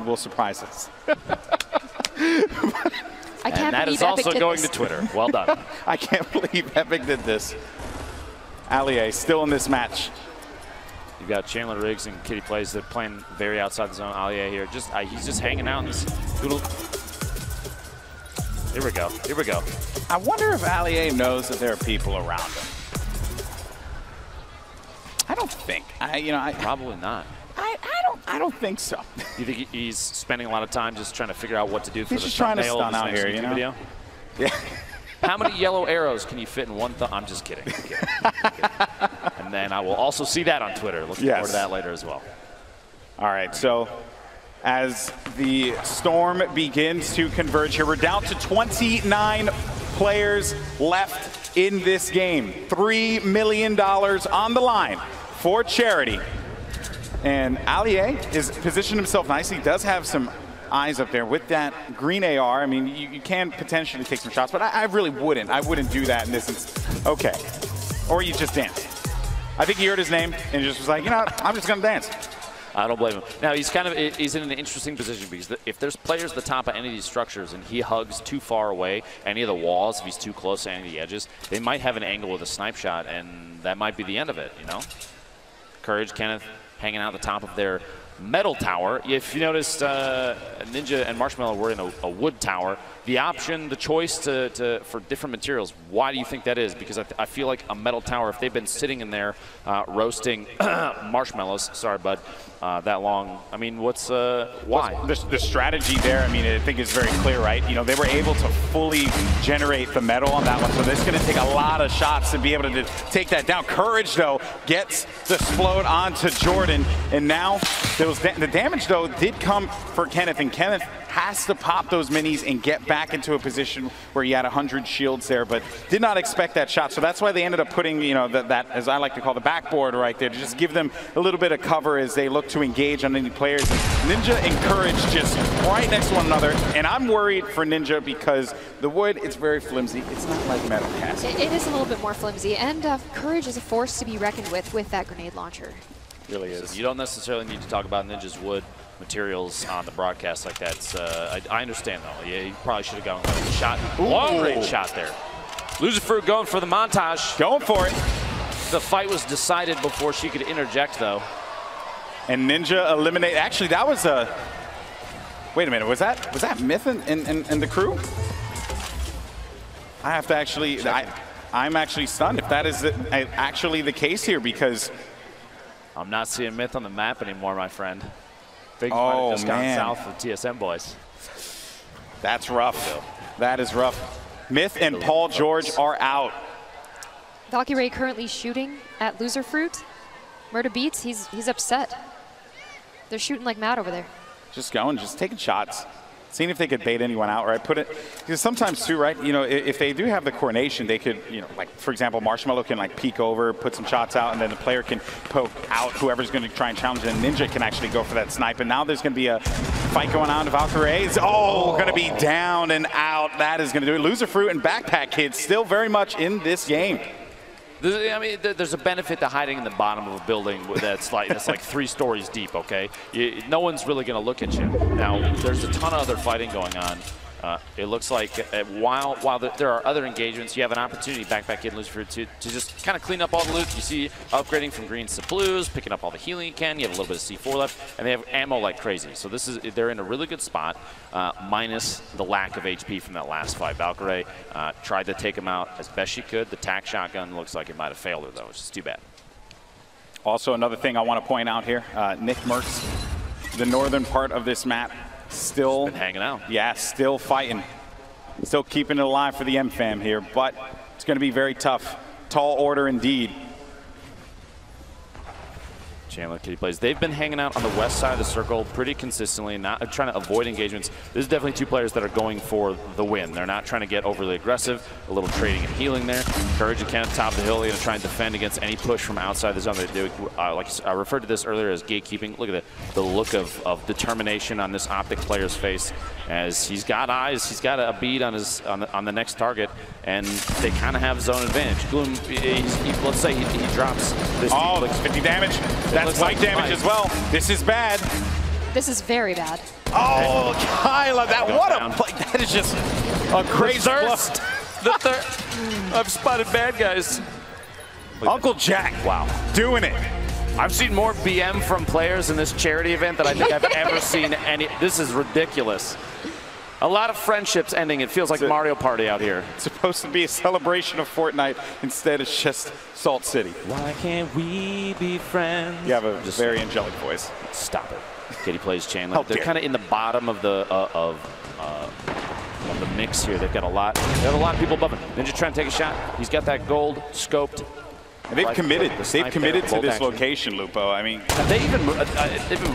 will surprise us. I can't and that is believe also going to Twitter. Well done. I can't believe Epic did this. Allier still in this match. You've got Chandler Riggs and Kitty Plays that playing very outside the zone. Allier here, he's just hanging out in this little. Here we go. Here we go. I wonder if Allier knows that there are people around him. I don't think. Probably not. I don't think so. You think he's spending a lot of time just trying to figure out what to do for He's the just trying to thumbnail stun of out this here, next you know? video? Yeah. How many yellow arrows can you fit in one thumb? I'm just kidding. I'm kidding. And then I will also see that on Twitter. Looking forward to that later as well. All right, so as the Storm begins to converge here, we're down to 29 players left in this game. $3 million on the line for charity. And Allier is positioned himself nicely. He does have some eyes up there with that green AR. I mean, you can potentially take some shots, but I really wouldn't. I wouldn't do that in this instance. Okay. Or you just dance. I think he heard his name and just was like, you know what? I'm just going to dance. I don't blame him. Now, he's in an interesting position because if there's players at the top of any of these structures and he hugs too far away, any of the walls, if he's too close to any of the edges, they might have an angle with a snipe shot, and that might be the end of it, you know? Courage, Kenneth, hanging out at the top of their metal tower. If you noticed, Ninja and Marshmallow were in a wood tower. The option, the choice for different materials, why do you think that is? Because I feel like a metal tower, if they've been sitting in there roasting marshmallows, sorry, bud, that long, I mean, what's, why? The strategy there, I mean, I think is very clear, right? You know, they were able to fully generate the metal on that one, so it's going to take a lot of shots to be able to take that down. Courage, though, gets the explode onto Jordan, and now the damage, though, did come for Kenneth, and Kenneth has to pop those minis and get back into a position where he had 100 shields there, but did not expect that shot. So that's why they ended up putting, you know, that as I like to call the backboard right there, to just give them a little bit of cover as they look to engage on any players. And Ninja and Courage just right next to one another, and I'm worried for Ninja because the wood, it's very flimsy. It's not like metal cast. It is a little bit more flimsy, and Courage is a force to be reckoned with that grenade launcher. Really is. So you don't necessarily need to talk about Ninja's wood materials on the broadcast like that. I understand, though. Yeah, you probably should have gone with a shot. Long-range shot there. Loser Fruit going for the montage. Going for it. The fight was decided before she could interject, though. And Ninja eliminate. Actually, that was a. Wait a minute. Was that Myth and the crew? I have to actually. I'm actually stunned if that is actually the case here, because I'm not seeing Myth on the map anymore, my friend. Things might oh, have just gone south of TSM boys. That's rough. That is rough. Myth and Paul George are out. Valkyrie currently shooting at Loser Fruit. Murda Beats, he's upset. They're shooting like mad over there. Just going, just taking shots. Seeing if they could bait anyone out, right? Put it, because sometimes too, right? You know, if they do have the coordination, they could, you know, like for example, Marshmallow can like peek over, put some shots out, and then the player can poke out whoever's going to try and challenge it. And Ninja can actually go for that snipe. And now there's going to be a fight going on. Valkyrie's going to be down and out. That is going to do it. Loser Fruit and Backpack Kids still very much in this game. I mean, there's a benefit to hiding in the bottom of a building that's like 3 stories deep, okay? No one's really going to look at you. Now, there's a ton of other fighting going on. It looks like while there are other engagements, you have an opportunity, Backpack Kid and Loser Fruit, to just kind of clean up all the loot. You see upgrading from greens to blues, picking up all the healing you can. You have a little bit of C4 left, and they have ammo like crazy. So they're in a really good spot, minus the lack of HP from that last fight. Valkyrie tried to take him out as best she could. The tac shotgun looks like it might have failed her, though, which is too bad. Also, another thing I want to point out here, Nick Merckx, the northern part of this map, still been hanging out. Yeah, still fighting. Still keeping it alive for the M-Fam here, but it's going to be very tough. Tall order indeed. Chandler, Kitty Plays. They've been hanging out on the west side of the circle pretty consistently, not trying to avoid engagements. This is definitely 2 players that are going for the win. They're not trying to get overly aggressive. A little trading and healing there. Courage and Kenneth top of the hill. They're going to try and defend against any push from outside the zone. Like I referred to this earlier as gatekeeping. Look at the look of determination on this Optic player's face, as he's got eyes. He's got a bead on the next target, and they kind of have zone advantage. Gloom, let's say he drops this. Oh, 50 damage. That's white damage as well. This is bad. This is very bad. Oh, Kyla, that what a play. That is just a crazy thirst. The thirst. I've spotted bad guys. Uncle Jack, wow, doing it. I've seen more BM from players in this charity event than I think I've ever seen any. This is ridiculous. A lot of friendships ending. It feels like Mario Party out here. It's supposed to be a celebration of Fortnite. Instead, it's just Salt City. Why can't we be friends? You have a very angelic voice. Stop it. Kitty plays Chandler. They're kind of in the bottom of the mix here. They've got a lot. They have a lot of people above him. Ninja trying to take a shot. He's got that gold scoped. And they've committed. They've committed to this location, Lupo. I mean, have they even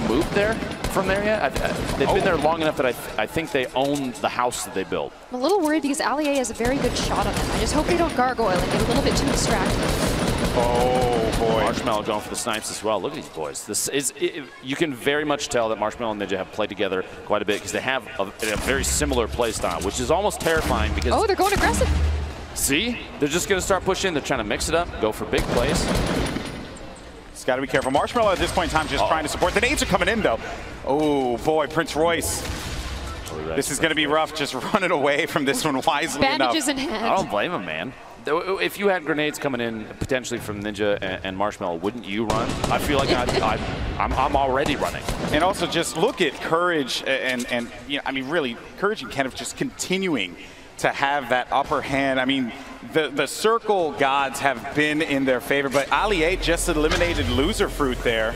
moved there from there yet? They've been there long enough that I think they own the house that they built. I'm a little worried because Allier has a very good shot on him. I just hope they don't gargoyle and get a little bit too distracted. Oh boy! Marshmallow going for the snipes as well. Look at these boys. This is you can very much tell that Marshmallow and Ninja have played together quite a bit because they have a very similar play style, which is almost terrifying because. Oh, they're going aggressive. See? They're just going to start pushing. They're trying to mix it up, go for big plays. It's got to be careful. Marshmallow at this point in time just trying to support. The nades are coming in, though. Oh, boy, Prince Royce. This is going to be rough, just running away from this one wisely Bandages in hand. I don't blame him, man. If you had grenades coming in potentially from Ninja and Marshmallow, wouldn't you run? I feel like I'm already running. And also just look at Courage and you know, I mean, really, Courage and Kenneth just continuing to have that upper hand. I mean, the circle gods have been in their favor, but Allier just eliminated Loser Fruit there.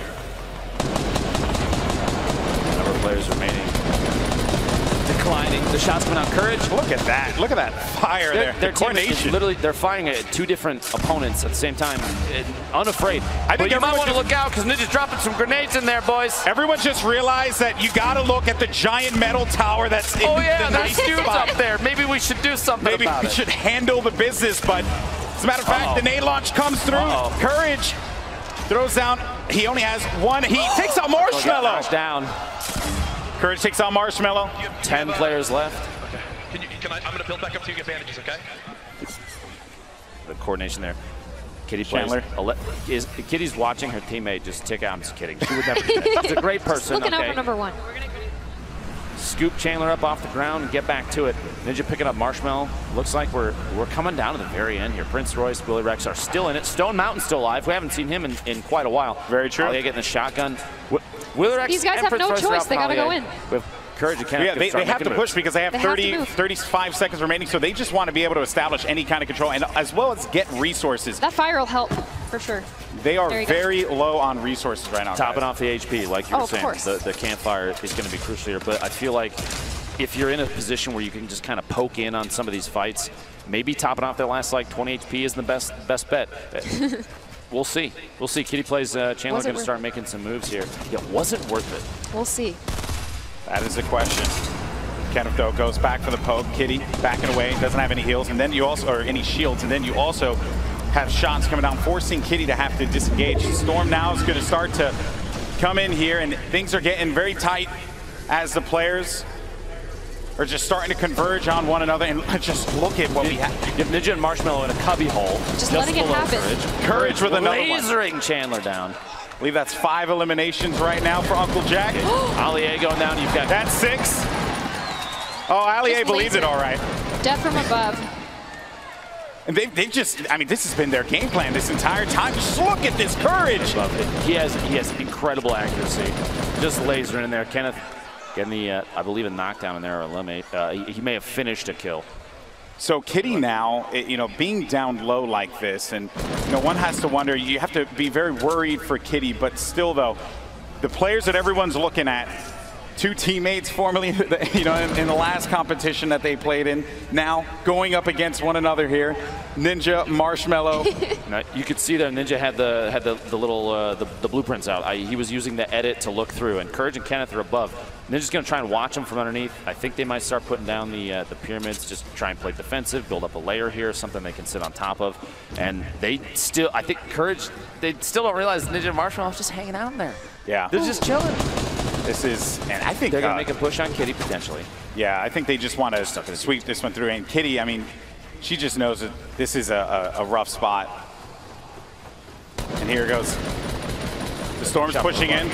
Number of players remaining. Declining. The shots coming out. Courage. Look at that. Look at that fire there. Their coordination. Literally, they're firing at two different opponents at the same time. Unafraid. I think you might want to look out because Ninja's dropping some grenades in there, boys. Everyone just realized that you got to look at the giant metal tower that's in the nice dude's up there. Maybe we should do something about it. Maybe we should handle the business, but as a matter of fact, the nade launch comes through. Courage throws down. He only has one. He takes out Marshmallow. Down. Courage takes out Marshmallow. 10 players left. Okay. I'm going to build back up to you, get bandages, okay? The coordination there. Kitty plays. Kitty's watching her teammate just tick out. I'm just kidding. She would never do that. She's a great person. Looking out for number one. Scoop Chandler up off the ground and get back to it. Ninja picking up Marshmallow. Looks like we're coming down to the very end here. Prince Royce, Willie Rex are still in it. Stone Mountain's still alive. We haven't seen him in quite a while. Very true. Allier getting the shotgun. Willie Rex. These guys have no choice. They got to go in. With Courage and Kenneth. Yeah, they have to push because they have 35 seconds remaining, so they just want to be able to establish any kind of control and as well as get resources. That fire will help for sure. They are very low on resources right now. Topping off the HP, like you were saying. Of course. The campfire is going to be crucial here, but I feel like if you're in a position where you can just kind of poke in on some of these fights, maybe topping off their last like 20 HP isn't the best bet. We'll see. We'll see. Kitty plays Chandler going to start making some moves here. Yeah, was it worth it? We'll see. That is the question. Kenneth, though, goes back for the poke. Kitty backing away, doesn't have any heals, and then you also, or any shields, and then you also have shots coming down, forcing Kitty to have to disengage. Storm now is going to start to come in here, and things are getting very tight as the players are just starting to converge on one another. And just look at what we have. You have Ninja and Marshmallow in a cubby hole. Just letting it happen. Courage with another one. Lasering Chandler down. I believe that's 5 eliminations right now for Uncle Jack. Allier going down. You've got that's 6. Oh, Allier believes it all right. Death from above. And they've just, I mean, this has been their game plan this entire time. Just look at this Courage. He has incredible accuracy. Just lasering in there. Kenneth getting the, I believe, a knockdown in there or eliminate. He may have finished a kill. So Kitty now, you know, being down low like this, and you know, one has to wonder, you have to be very worried for Kitty, but still though, the players that everyone's looking at, 2 teammates formerly, you know, in the last competition that they played in, now going up against one another here. Ninja, Marshmallow. Now, you could see there Ninja had the little the blueprints out. He was using the edit to look through, and Courage and Kenneth are above. Ninja's going to try and watch them from underneath. I think they might start putting down the pyramids, just try and play defensive, build up a layer here, something they can sit on top of. And they still, I think Courage, they still don't realize Ninja and Marshmallow is just hanging out in there. Yeah. They're just chilling. This is, and I think they're going to make a push on Kitty potentially. Yeah, I think they just want to sweep this one through. And Kitty, I mean, she just knows that this is a rough spot. And here goes. The Storm's pushing in.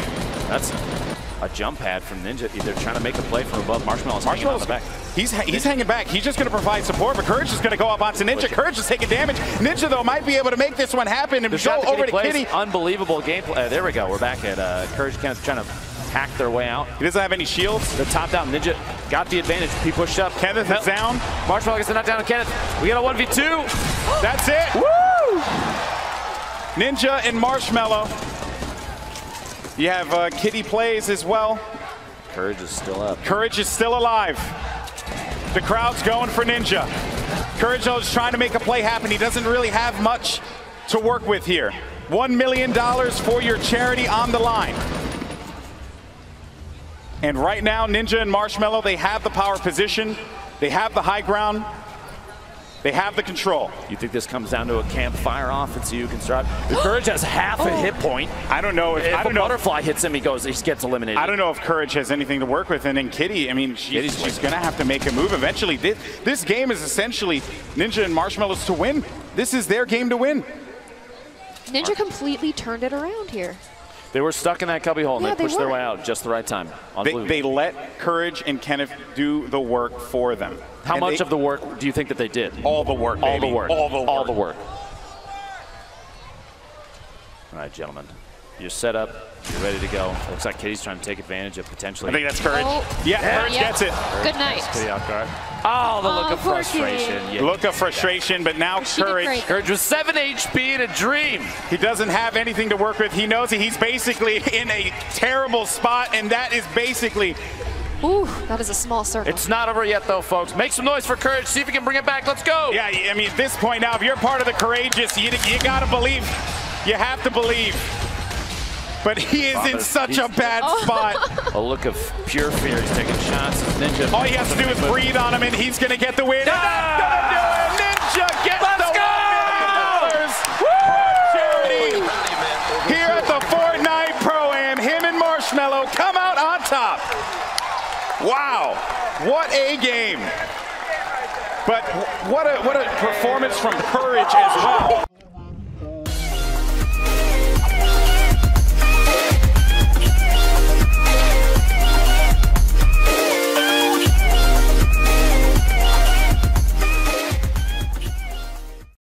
a jump pad from Ninja. They're trying to make a play from above. Marshmallow's hanging on the back. He's hanging back. He's just going to provide support, but Courage is going to go up onto Ninja. Courage is taking damage. Ninja, though, might be able to make this one happen and go over to Kitty. Unbelievable gameplay. There we go. We're back at Courage trying to hack their way out. He doesn't have any shields. The top down. Ninja got the advantage. He pushed up. Kenneth is down. Marshmallow gets the knockdown on Kenneth. We got a 1v2. That's it. Woo! Ninja and Marshmallow. You have Kitty plays as well. Courage is still up. Courage is still alive. The crowd's going for Ninja. Courage is trying to make a play happen. He doesn't really have much to work with here. $1 million for your charity on the line. And right now, Ninja and Marshmallow, they have the power position. They have the high ground. They have the control. You think this comes down to a campfire offense you can start? The Courage has half a hit point. I don't know if a butterfly hits him, he gets eliminated. I don't know if Courage has anything to work with. And then Kitty, I mean, she's going to have to make a move eventually. This game is essentially Ninja and Marshmallow's to win. This is their game to win. Ninja completely turned it around here. They were stuck in that cubby hole, and they pushed their way out just the right time. They let Courage and Kenneth do the work for them. How much of the work do you think that they did? All the work, baby. All the work. All the work. All the work. All right, gentlemen. You're set up. You're ready to go. Looks like Kitty's trying to take advantage of potentially. I think that's Courage. Oh. Yeah, Courage gets it. Good night. Kitty off guard. Oh, the look of frustration. Yeah. Look of frustration, but now Courage. Courage with 7 HP and a dream. He doesn't have anything to work with. He knows he's basically in a terrible spot, and that is basically. Ooh, that is a small circle. It's not over yet, though, folks. Make some noise for Courage. See if we can bring it back. Let's go. Yeah, I mean, at this point now, if you're part of the courageous, you got to believe. You have to believe. But he is in such a bad spot. A look of pure fear. He's taking shots. Ninja. All he has to do is breathe on him, and he's going to get the win. That's going to do it. Ninja gets the $1 million charity here at the Fortnite Pro-Am. Him and Marshmallow come out on top. Wow, what a game. But what a performance from Courage as well.